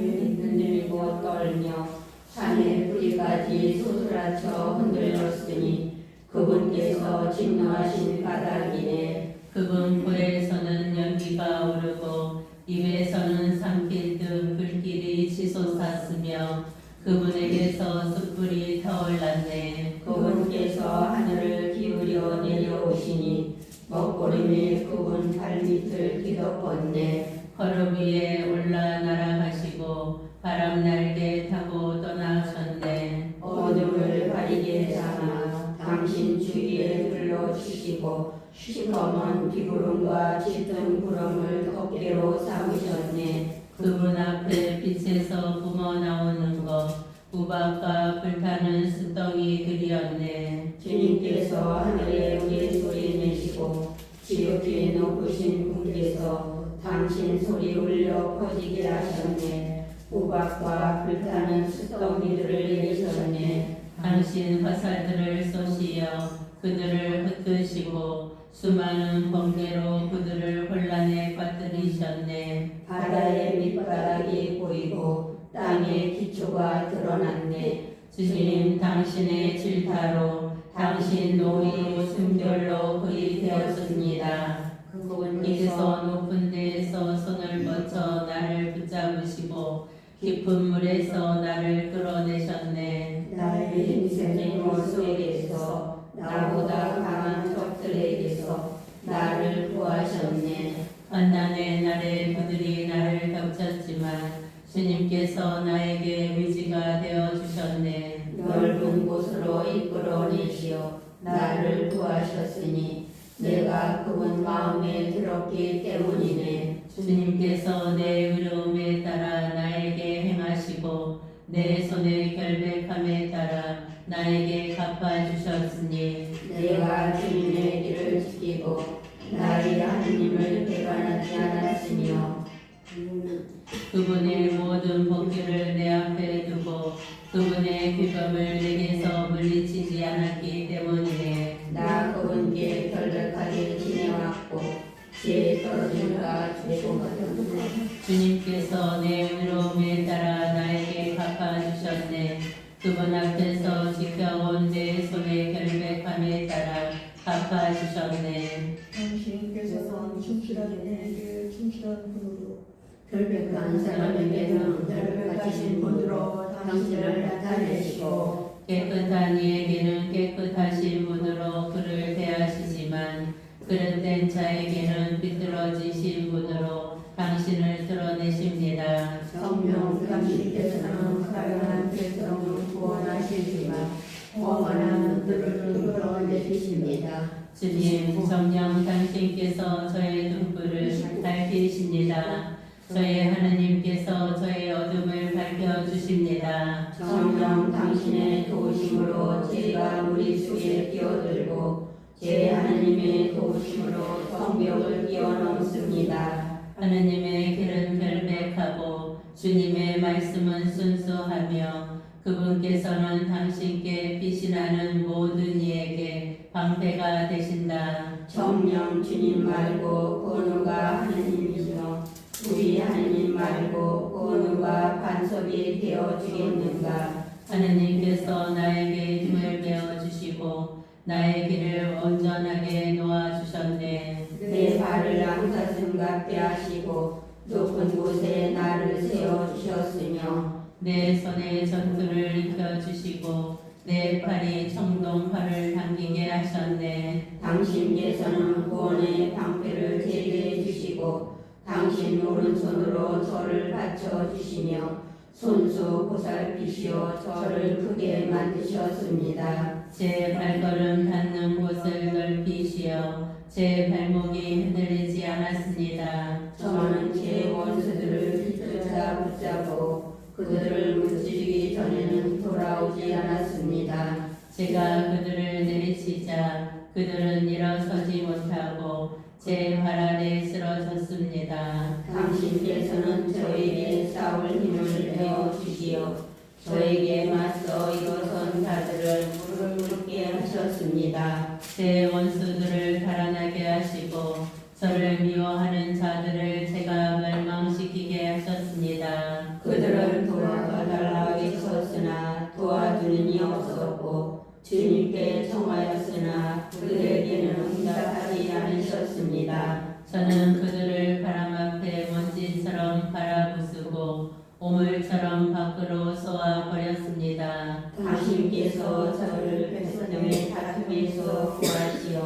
흔들고 떨며 산의 뿌리까지 소스라쳐 흔들렸으니 그분께서 진노하신 바닥이네. 그분 코에서는 연기가 오르고 입에서는 삼킬 듯 불길이 치솟았으며 그분에게서 숯불이 타올랐네. 그분께서 하늘을 기울여 내려오시니 먹구름이 그분 발밑을 뒤덮었네. 거름 위에 올라 날아가시고 바람 날개 타고 떠나셨네. 어둠을 가리게 삼아 당신 주위에 둘러주시고 시커먼 비구름과 짙은 구름을 덮개로 삼으셨네. 그분 앞에 빛에서 뿜어 나오는 것 우박과 불타는 숯덩이 들이었네. 주님께서 하늘에 우리 소리 내시고 지극히 높으신 분께서 당신 소리 울려 퍼지게 하셨네. 우박과 불타는 숯덩이들을 내리셨네. 당신 화살들을 쏘시어 그들을 흩으시고 수많은 번개로 그들을 혼란에 빠뜨리셨네. 바다의 밑바닥에 시작이 보이고 땅의 기초가 드러났네. 주님 당신의 질타로 당신 노이 순결로 그리 되었습니다. 그분께서 높은 데에서 손을 뻗쳐 나를 붙잡으시고 깊은 물에서 나를 끌어내셨네. 나의 인생의 물 속에서 나보다 강한 적들에게서 나를 구하셨네. 환난의 날에 그들이 나를 덮쳤지만 주님께서 나에게 의지가 되어 주셨네. 넓은 곳으로 이끌어내시어 나를 구하셨으니 내가 그분 마음에 들었기 때문이네. 주님께서 내 의로움에 따라 나에게 행하시고 내 손의 결백함에 따라 나에게 갚아주셨으니 내가 주님의 길을 지키고 나의 하나님을 배반하지 않았으며 그분의 모든 복귀를 내 앞에 두고 그분의 규범을 내게서 물리치지 않았기 때문이네. 나 그분께 결백하게 지내왔고 지혜 떨어진가 죄송하였네. 주님께서 내 의로움에 따라 나에게 갚아주셨네. 그분 앞에서 지켜온 내 손의 결백함에 따라 갚아주셨네. 당신께서는 충실한 이에게 충실한 분으로 결백한 사람에게는 결백하신 분으로 당신을 나타내시고 깨끗한 이에게는 깨끗하신 분으로 그를 대하시지만 그릇된 자에게는 비뚤어지신 분으로 당신을 드러내십니다. 성령 당신께서는 가련한 백성을 구원하시지만 험한 분들을 끌어내리십니다. 주님 정녕 당신께서 저의 등불을 밝히십니다. 저의 하느님께서 저의 어둠을 밝혀주십니다. 성령 당신의 도우심으로 제가 무리수에 뛰어들고 제 하나님의 도우심으로 성벽을 뛰어넘습니다. 하느님의 길은 결백하고 주님의 말씀은 순수하며 그분께서는 당신께 빛이 나는 모든 이에게 방패가 되신다. 정령 주님 말고 고누가 하느님이시며 우리 하느님 말고 고누가 반석이 되어주겠는가. 하느님께서 나에게 힘을 베어주시고 나의 길을 온전하게 놓아주셨네. 내 발을 앙사슴 같게 하시고 높은 곳에 나를 세워주셨으며 내 손에 전투를 익혀주시고 내 팔이 청동팔을 당기게 하셨네. 당신께서는 구원의 방패를 제게 해주시고 당신 오른손으로 저를 받쳐주시며 손수 보살피시어 저를 크게 만드셨습니다. 제 발걸음 닿는 곳을 넓히시어 제 발목이 흔들리지 않았습니다. 저는 제 원수들을 뒤쫓아 붙잡고 그들을 무찌르기 전에는 돌아오지 않았습니다. 제가 그들을 내리치자 그들은 일어서지 못하고 제 발 아래 쓰러졌습니다. 당신께서는 저에게 싸울 힘을 내어주시어 저에게 맞서 일어선 자들을 무릎 꿇게 하셨습니다. 제 원수들을 달아나게 하시고 저를 미워하는 자들을 제가 멸망시키게 하셨습니다. 그들을 도와달라 외쳤으나 도와주는 이 없었고 주님께 청하였으나 그들에게는 응답하지 않으셨습니다. 저는 그들을 바람 앞에 먼지처럼 갈아부수고 오물처럼 밖으로 쏘아 버렸습니다. 당신께서 저를 백성의 다툼에서 구하시어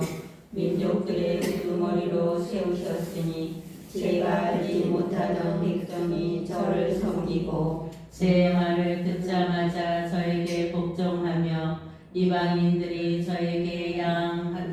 민족들의 우두머리로 세우셨으니 제가 알지 못하던 백성이 저를 섬기고 제 말을 듣자마자 저에게 복종하며 이방인들이 저에게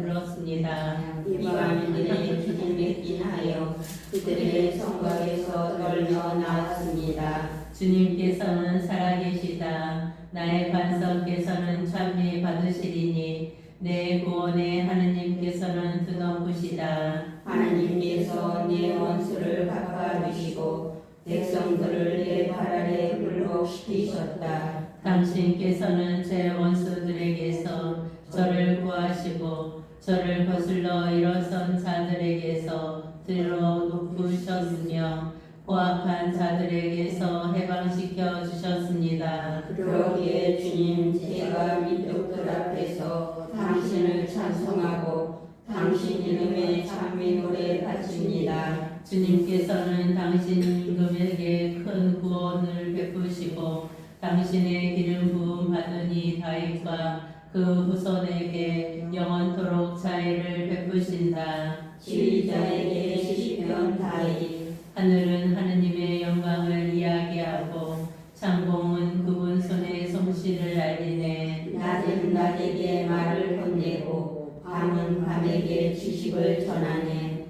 물었습니다. 이방인들의 기진맥진 하여 그들의 성곽에서 떨며 나왔습니다. 주님께서는 살아계시다. 나의 반석께서는 찬미 받으시리니 내 구원의 하느님께서는 드높으시다. 하나님께서 내 원수를 갚아주시고 백성들을 내 발 아래 굴복시키셨다. 당신께서는 제 원수들에게서 저를 구하시고 저를 거슬러 일어선 자들에게서 들어 높으셨으며 포악한 자들에게서 해방시켜 주셨습니다. 그러기에 주님, 제가 민족들 앞에서 당신을 찬송하고 당신 이름에 찬미 노래 바칩니다. 주님께서는 당신 임금에게 큰 구원을 베푸시고 당신의 기름 부음 받은 이 다윗과 그 후손에게 영원토록 자애를 베푸신다. 지휘자에게 시편 다윗. 하늘은 하느님의 영광을 이야기하고 창공은 그분 손의 솜씨를 알리네. 낮은 낮에게 말을 건네고 밤은 밤에게 지식을 전하네.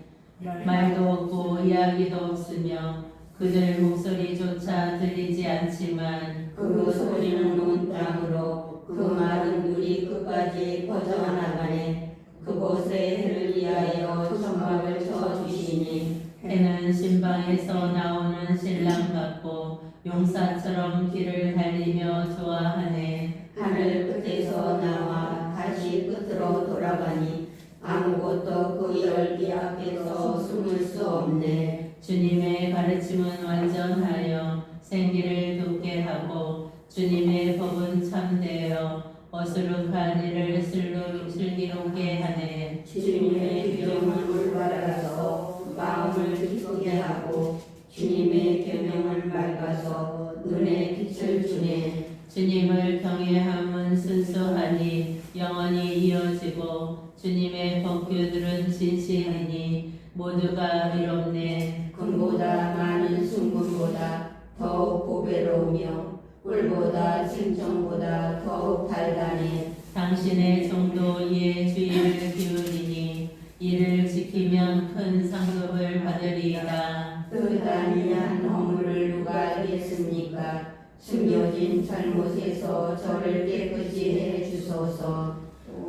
말도 없고 이야기도 없으며 그들 목소리조차 들리지 않지만 그 소리는 온 땅으로 그 말은 누리 끝까지 퍼져나가네. 그곳에 해를 위하여 천막을 쳐주시니 해는 신방에서 나오는 신랑 같고 용사처럼 길을 달리며 좋아하네. 하늘 끝에서 나와 다시 끝으로 돌아가니 아무것도 그 열기 앞에서 숨을 수 없네. 주님의 가르침은 완전하여 생기를 돋게 하고 주님의 법은 참되어 어수룩한 일을 슬기롭게 하네. 주님의 규정은 올바라서 마음을 기쁘게 하고 주님의 계명은 맑아서 눈에 빛을 주네. 주님을 경외함은 순수하니 영원히 이어지고 주님의 법규들은 진실이니 모두가 의롭네. 금보다 많은 순금보다 더욱 보배로우며 꿀보다 생청보다 더욱 달달해. 당신의 정도 이에 주의를 기울이니 이를 지키면 큰 상급을 받으리이다. 뜻 아니한 허물을 누가 알겠습니까? 숨겨진 잘못에서 저를 깨끗이 해주소서.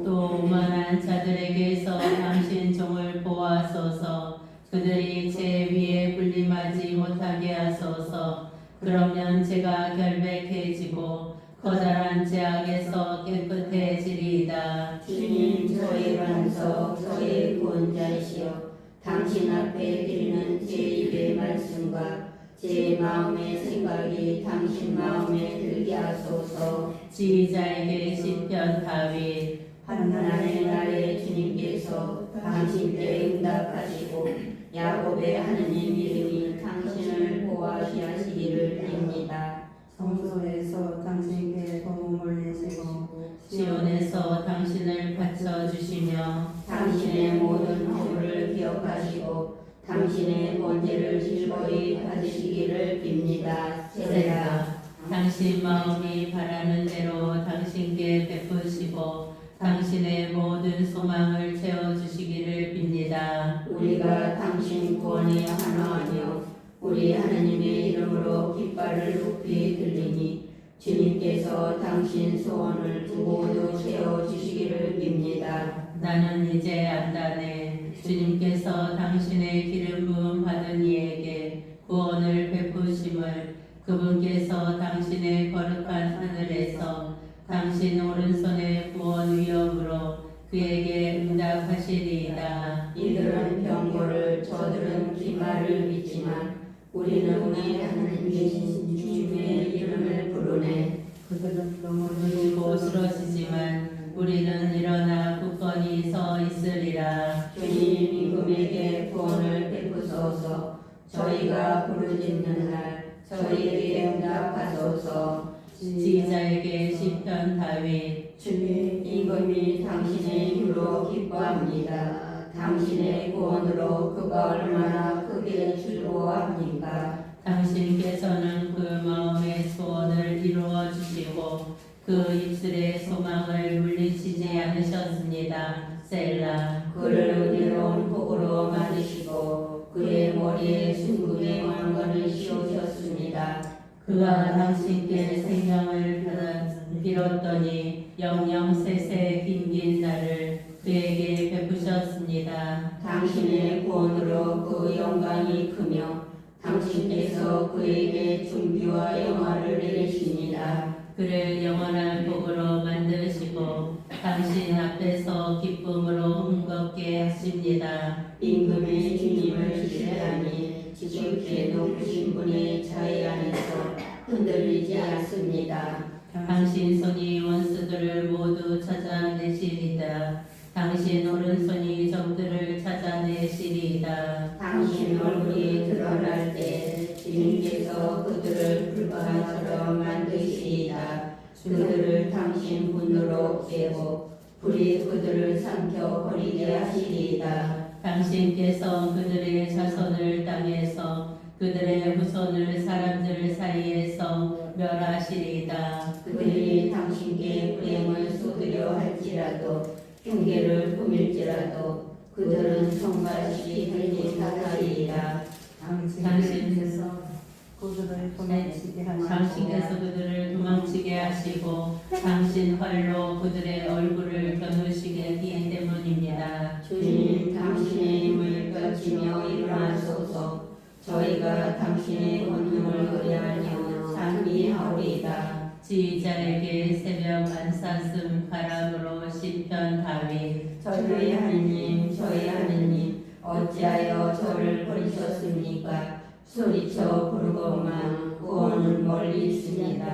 또 오만한 자들에게서 당신 종을 보호하소서. 그들이 제 위에 군림하지 못하게 하소서. 그러면 제가 결백해지고 커다란 죄악에서 깨끗해지리이다. 주님, 저의 반석, 저의 구원자이시여, 당신 앞에 드리는 제 입의 말씀과 제 마음의 생각이 당신 마음에 들게 하소서. 지휘자에게 시편 다윗. 환난의 날에 주님께서 당신께 응답하시고 야곱의 하느님 이름이 당신을 보호하시기를 빕니다. 성소에서 당신께 도움을 내시고 시온에서 당신을 받쳐주시며 당신의 모든 허물을 기억하시고 당신의 번제를 즐거이 받으시기를 빕니다. 세라. 당신 마음이 바라는 대로 당신께 베푸시고 당신의 모든 소망을 채워주시기를 빕니다. 우리가 당신 구원이 환호하며 우리 하느님의 이름으로 깃발을 높이 들리니 주님께서 당신 소원을 모두 채워주시기를 빕니다. 나는 이제 안다네. 주님께서 당신의 기름 부음 받은 이에게 구원을 베푸심을 그분께서 당신의 거룩한 하늘에서 당신 오른손의 구원 위엄으로 그에게 응답하시리이다. 이들은 병고를 저들은 기말을 믿지만 우리는 우리 하나님 되신 주님의 이름을 부르네. 그들은 넘어지고 그리고 쓰러지지만 우리는 일어나 굳건히 서 있으리라. 주님 임금에게 구원을 베푸소서. 저희가 부르짖는 날 저희에게 응답하소서. 지휘자에게 시편 다윗. 주님 임금이 당신의 힘으로 기뻐합니다. 당신의 구원으로 그가 얼마나 크게 즐거워합니까? 당신께서는 그 마음의 소원을 이루어 주시고 그 입술의 소망을 물리치지 않으셨습니다. 셀라. 그를 은혜로운 복으로 만드시고 그의 머리에 순금의 왕관을 씌우셨습니다. 그가 당신께 생명을 빌었더니 영영 세세 긴긴 날을 그에게 베푸셨습니다. 당신의 구원으로 그 영광이 크며 당신께서 그에게 존귀와 영화를 내리십니다. 그를 영원한 복으로 만드시고 당신 앞에서 기쁨으로 흥겁게 하십니다. 임금의 주님을 신뢰하니 지극히 높으신 흔들리지 않습니다. 당신 손이 원수들을 모두 찾아내시리다. 당신 오른손이 적들을 찾아내시리다. 당신 얼굴이 드러날 때 주님께서 그들을 불바다처럼 만드시리다. 그들을 당신 분으로 깨고 불이 그들을 삼켜 버리게 하시리다. 당신께서 그들의 자손을 땅에서 그들의 후손을 사람들 사이에서 멸하시리다. 그들이 당신께 불행을 쏟으려 할지라도 흉계를 꾸밀지라도 그들은 성같이 들지 못하리이다. 당신께서 그들을 도망치게 하시고 당신께서 그들을 도망치게 하시고 당신 활로 그들의 얼굴을 겨누시게 하기 때문입니다. 주님 당신의 힘을 펼치며 일어나소서. 저희가 당신의 권능을 의뢰하며 찬미하오리이다. 지휘자에게 새벽 안사슴 바람으로 시편 다윗. 저희 하느님 저희 하느님 어찌하여 저를 버리셨습니까? 소리쳐 부르고만 구원은 멀리 있습니다.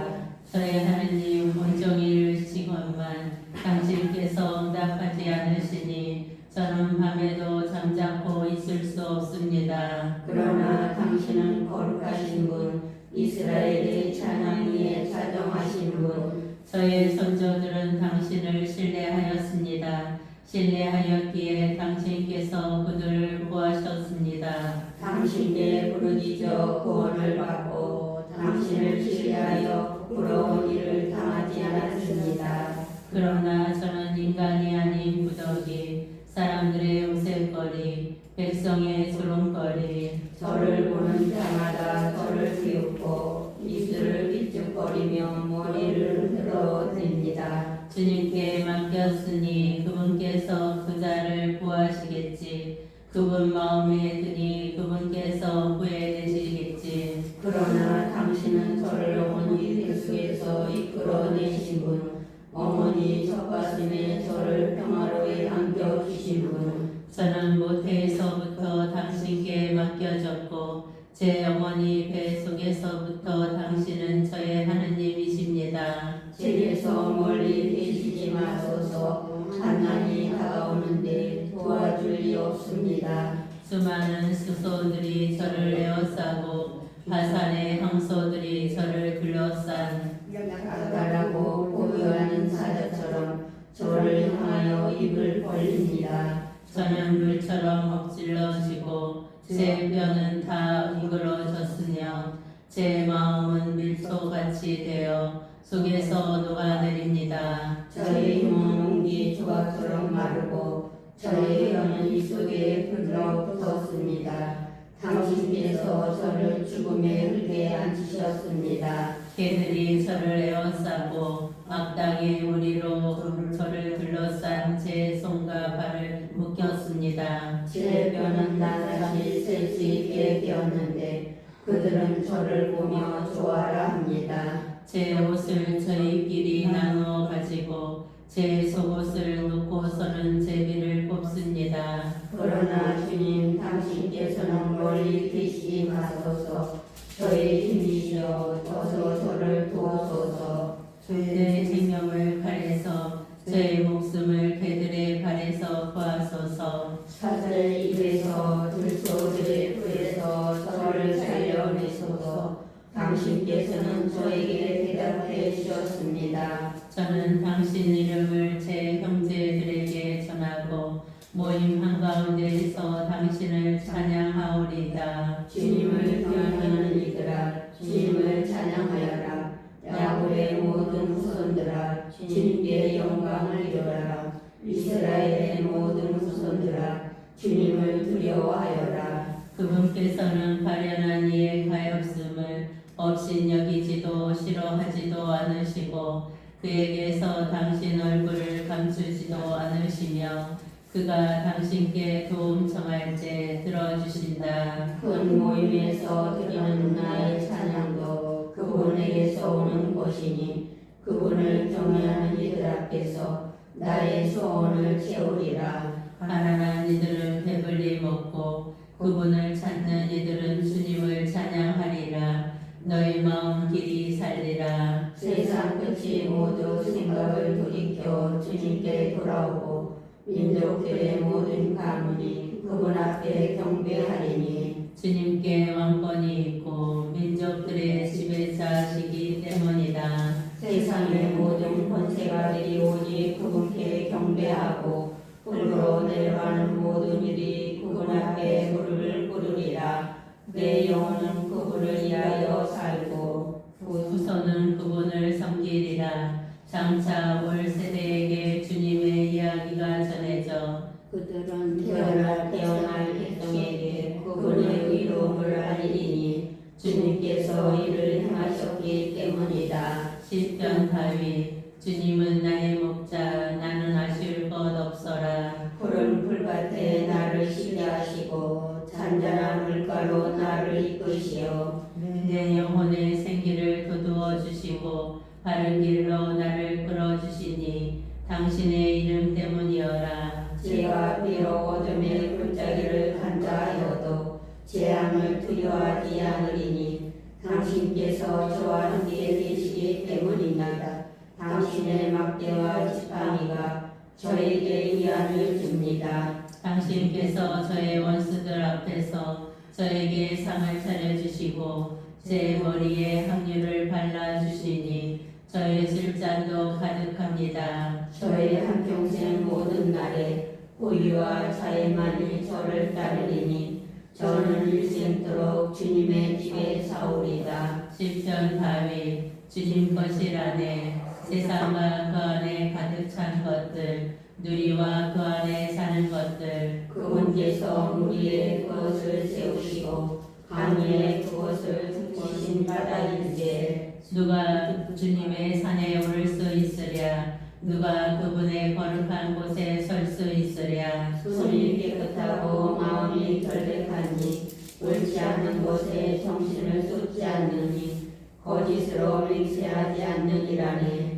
저의 하느님 온종일 지건만 당신께서 응답하지 않으시니 저는 밤에도 잠자코 있을 수 없습니다. 그러나 당신은 거룩하신 분, 이스라엘의 찬양 위에 자정하신 분, 저의 선조들은 당신을 신뢰하였습니다. 신뢰하였기에 당신께서 그들을 구하셨습니다. 당신께 부르짖어 구원을 받고 당신을 신뢰하여 부러운 일을 당하지 않았습니다. 그러나 저는 인간이 아닌 구더기, 사람들의 우슬거리, 백성의 주름거리, 저를 보는 자마다 저를 비웃고 입술을 삐죽거리며 머리를 흔들어댑니다. 주님께 맡겼으니 그분께서 그 자를 구하시겠지. 그분 마음에 드니 그분께서 구해내시겠지. 그러나 당신은 저를 어머니 뱃속에서 이끌어내신 분, 어머니 젖가슴에 저를 평화로이 안겨주신 분, 저는 모태에서부터 당신께 맡겨졌고 제 어머니 배 속에서부터 당신은 저의 하느님이십니다. 제게서 멀리 계시지 마소서. 환난이 다가오는데 도와줄 리 없습니다. 수많은 수소들이 저를 에워싸고 바산의 황소들이 저를 둘러싼 가라고 고요하는 사자처럼 저를 향하여 입을 벌립니다. 저는 물처럼 엎질러지고 제 뼈는 다 이그러졌으며 제 마음은 밀소같이 되어 속에서 녹아내립니다. 저의 힘은 옹기 조각처럼 마르고 저의 혀는 입속에 불러붙었습니다. 당신께서 저를 죽음의 흙에 앉히셨습니다. 개들이 저를 에워싸고 악당의 무리로 저를 둘러싼 제 손과 발을 묶였습니다. 제 뼈는 나다시 셀 수 있게 되었는데 그들은 저를 보며 좋아라 합니다. 제 옷을 저희끼리 나누어 가지고 제 속옷을 놓고서는 제비를 뽑습니다. 그러나 주님 당신께서는 멀리 계시지 마소서. 저의 힘이시여 어서 저를 도우소서. 내 생명을 칼에서 저의 목숨을 개들의 발에서 구하소서. 사자의 입에서 들소들의 뿔에서 저를 살려내소서. 당신께서는 저에게 대답해 주셨습니다. 저는 당신 이름을 제 형제들에게 전하고 모임 한가운데에서 당신을 찬양하오리다. 주님을 경외하는 이들아 주님을 찬양하여라. 야곱의 모든 후손들아 주님께 영광을 이루라. 이스라엘의 모든 후손들아 주님을 두려워하여라. 그분께서는 가련한 이의 가엾음을 업신여기지도 싫어하지도 않으시고 그에게서 당신 얼굴을 감추지도 않으시며 그가 당신께 도움 청할 때 들어주신다. 큰 모임에서 드리는 나의 찬양도 그분에게서 오는 것이니 그분을 경외하는 이들 앞에서 나의 소원을 채우리라. 가난한 이들은 배불리 먹고 그분을 찾는 이들은 주님을 찬양하리라. 너희 저희 마음 길이 살리라. 세상 끝이 모두 생각을 돌이켜 주님께 돌아오고 민족들의 모든 가문이 그분 앞에 경배하리니 주님께 왕권이 있고 민족들의 지배자시기 때문이다. 세상의 모든 권세가들이 오직 그분께 경배하고 흙으로 내려가는 모든 일이 그분 앞에 무릎을 꿇으리라. 내 영혼은 그분을 위하여 살고 후손은 그분을 섬기리라. 장차 올 세대에게 주님의 이야기가 전해져 그들은 태어날 백성에게 그분의 의로움을 알리니 주님께서 이를 행하셨기 때문이다. 시편 다윗 주님은 나의 목자 나는 아쉬울 것 없어라. 푸른 풀밭에 나를 쉬게 하시고 잔잔한 물가로 나를 이끄시어 내 영혼의 생기를 돋우어 주시고 바른 길로 나를 끌어 주시니 당신의 이름 때문이어라. 제가 비록 어둠의 골짜기를 간다 하여도 재앙을 두려워하지 않으리니 당신께서 저와 함께 계시기 때문입니다. 당신의 막대와 지팡이가 저에게 위안을 줍니다. 당신께서 저의 원수들 앞에서 저에게 상을 차려주시고 제 머리에 향유를 발라주시니 저의 술잔도 가득합니다. 저의 한평생 모든 날에 고유와 자애만이 저를 따르리니 저는 일생토록 주님의 집에 사오리다. 시편 다윗 주님 거실안에 세상과 그 안에 가득 찬 것들 누리와 그 안에 사는 것들 그분께서 물 위에 그것을 세우시고 강 위에 그것을 두신 바다인데 누가 주님의 산에 오를 수 있으랴 누가 그분의 거룩한 곳에 설 수 있으랴. 손이 깨끗하고 마음이 결백하니 옳지 않는 곳에 정신을 쏟지 않느니 거짓으로 맹세하지 않느니라네.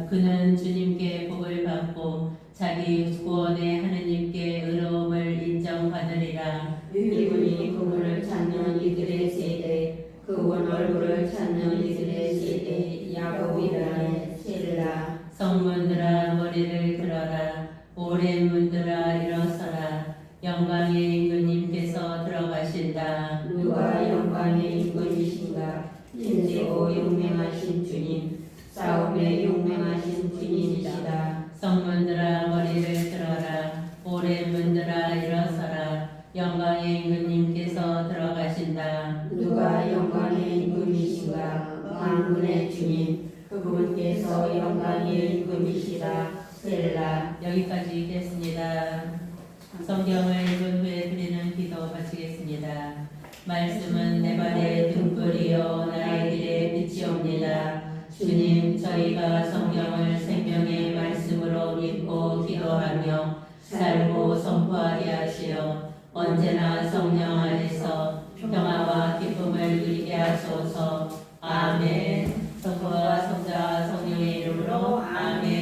그는 주님께 복을 받고 자기 구원의 하느님께 의로움을 인정받으리라. 이분이 그분을 찾는 이들의 세대 그분 얼굴을 찾는 이들의 세대 야곱이라네. 셀라. 성문들아 머리를 들어라. 오랜 문들아 일어서라. 영광의 임금님께서 들어가신다. 누가 영광의 임금이신가. 힘세고 용맹하신 주님 싸움에 용맹하신 주님이시다. 성문들아 머리를 들어라. 오랜 문들아 일어서라. 영광의 임금님께서 들어가신다. 누가 영광의 임금이신가. 만군의 주님 그분께서 영광의 임금이시다. 셀라. 여기까지 읽겠습니다. 성경을 읽은 후에 드리는 기도 마치겠습니다. 말씀은 내 발의 등불이요 나의 길의 빛이옵니다. 주님, 저희가 성경을 생명의 말씀으로 믿고 기도하며 살고 선포하게 하시어 언제나 성령 안에서 평화와 기쁨을 누리게 하소서. 아멘. 성부와 성자와 성령의 이름으로 아멘.